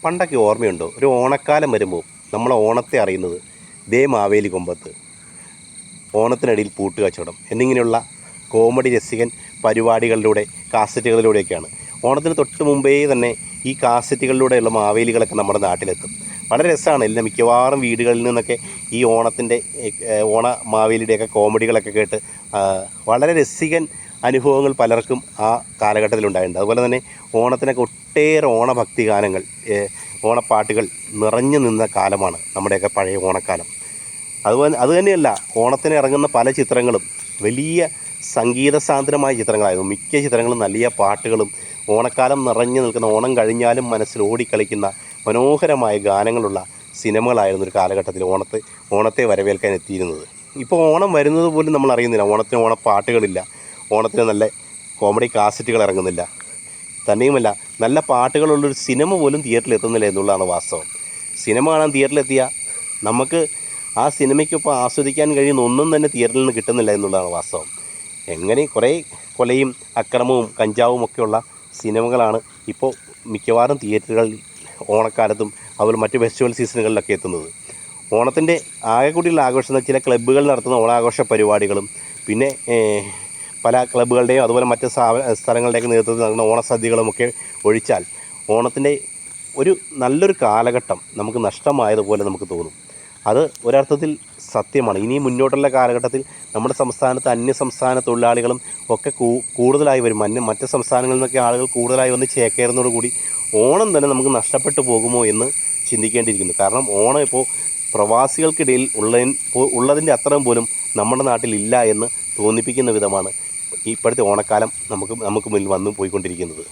പണ്ടൊക്കെ ഓർമ്മയുണ്ടോ, ഒരു ഓണക്കാലം വരുമ്പോൾ നമ്മൾ ഓണത്തെ അറിയുന്നത് ദേ മാവേലി കൊമ്പത്ത്, ഓണത്തിനിടയിൽ പൂട്ട് കച്ചവടം എന്നിങ്ങനെയുള്ള കോമഡി രസികൻ പരിപാടികളിലൂടെ, കാസറ്റുകളിലൂടെയൊക്കെയാണ്. ഓണത്തിന് തൊട്ട് മുമ്പേ തന്നെ ഈ കാസറ്റുകളിലൂടെയുള്ള മാവേലികളൊക്കെ നമ്മുടെ നാട്ടിലെത്തും. വളരെ രസമാണ്. എല്ലാം മിക്കവാറും വീടുകളിൽ നിന്നൊക്കെ ഈ ഓണ മാവേലിയുടെയൊക്കെ കോമഡികളൊക്കെ കേട്ട് വളരെ രസികൻ അനുഭവങ്ങൾ പലർക്കും ആ കാലഘട്ടത്തിലുണ്ടായിട്ടുണ്ട്. അതുപോലെ തന്നെ ഓണത്തിനൊക്കെ ഒട്ടേറെ ഓണഭക്തി ഗാനങ്ങൾ, ഓണപ്പാട്ടുകൾ നിറഞ്ഞു നിന്ന കാലമാണ് നമ്മുടെയൊക്കെ പഴയ ഓണക്കാലം. അതുതന്നെയല്ല, ഓണത്തിന് ഇറങ്ങുന്ന പല ചിത്രങ്ങളും വലിയ സംഗീത സാന്ദ്രമായ ചിത്രങ്ങളായിരുന്നു. മിക്ക ചിത്രങ്ങളും നല്ല പാട്ടുകളും, ഓണക്കാലം നിറഞ്ഞു നിൽക്കുന്ന, ഓണം കഴിഞ്ഞാലും മനസ്സിൽ ഓടിക്കളിക്കുന്ന മനോഹരമായ ഗാനങ്ങളുള്ള സിനിമകളായിരുന്നു ഒരു കാലഘട്ടത്തിൽ ഓണത്തെ വരവേൽക്കാൻ എത്തിയിരുന്നത്. ഇപ്പോൾ ഓണം വരുന്നത് പോലും നമ്മൾ അറിയുന്നില്ല. ഓണത്തിന് ഓണപ്പാട്ടുകളില്ല, ഓണത്തിന് നല്ല കോമഡി കാസറ്റുകൾ ഇറങ്ങുന്നില്ല. തന്നെയുമല്ല, നല്ല പാട്ടുകളുള്ളൊരു സിനിമ പോലും തിയേറ്ററിൽ എത്തുന്നില്ല എന്നുള്ളതാണ് വാസ്തവം. സിനിമ കാണാൻ തിയേറ്ററിലെത്തിയാൽ നമുക്ക് ആ സിനിമയ്ക്കൊപ്പം ആസ്വദിക്കാൻ കഴിയുന്ന ഒന്നും തന്നെ തിയേറ്ററിൽ നിന്ന് കിട്ടുന്നില്ല എന്നുള്ളതാണ് വാസ്തവം. എങ്ങനെ കുറേ കൊലയും അക്രമവും കഞ്ചാവും ഒക്കെയുള്ള സിനിമകളാണ് ഇപ്പോൾ മിക്കവാറും തിയേറ്ററുകളിൽ ഓണക്കാലത്തും അതുപോലെ മറ്റ് ഫെസ്റ്റിവൽ സീസണുകളിലൊക്കെ എത്തുന്നത്. ഓണത്തിൻ്റെ ആകെക്കൂടിയുള്ള ആഘോഷം ചില ക്ലബ്ബുകൾ നടത്തുന്ന ഓണാഘോഷ പരിപാടികളും, പിന്നെ പല ക്ലബ്ബുകളുടെയും അതുപോലെ മറ്റ് സ്ഥലങ്ങളുടെയൊക്കെ നേതൃത്വത്തിൽ നടക്കുന്ന ഓണസദ്യകളുമൊക്കെ ഒഴിച്ചാൽ ഓണത്തിൻ്റെ ഒരു നല്ലൊരു കാലഘട്ടം നമുക്ക് നഷ്ടമായതുപോലെ നമുക്ക് തോന്നും. അത് ഒരർത്ഥത്തിൽ സത്യമാണ്. ഇനി മുന്നോട്ടുള്ള കാലഘട്ടത്തിൽ നമ്മുടെ സംസ്ഥാനത്ത് അന്യസംസ്ഥാന തൊഴിലാളികളും ഒക്കെ കൂടുതലായി വരും. മറ്റ് സംസ്ഥാനങ്ങളിൽ നിന്നൊക്കെ ആളുകൾ കൂടുതലായി വന്ന് ചേക്കേറുന്നതോടുകൂടി ഓണം തന്നെ നമുക്ക് നഷ്ടപ്പെട്ടു പോകുമോ എന്ന് ചിന്തിക്കേണ്ടിയിരിക്കുന്നു. കാരണം ഓണം ഇപ്പോൾ പ്രവാസികൾക്കിടയിൽ ഉള്ളതിൻ്റെ അത്രയും പോലും നമ്മുടെ നാട്ടിലില്ല എന്ന് തോന്നിപ്പിക്കുന്ന വിധമാണ് ഇപ്പോഴത്തെ ഓണക്കാലം നമുക്ക് മുന്നിൽ വന്നു പോയിക്കൊണ്ടിരിക്കുന്നത്.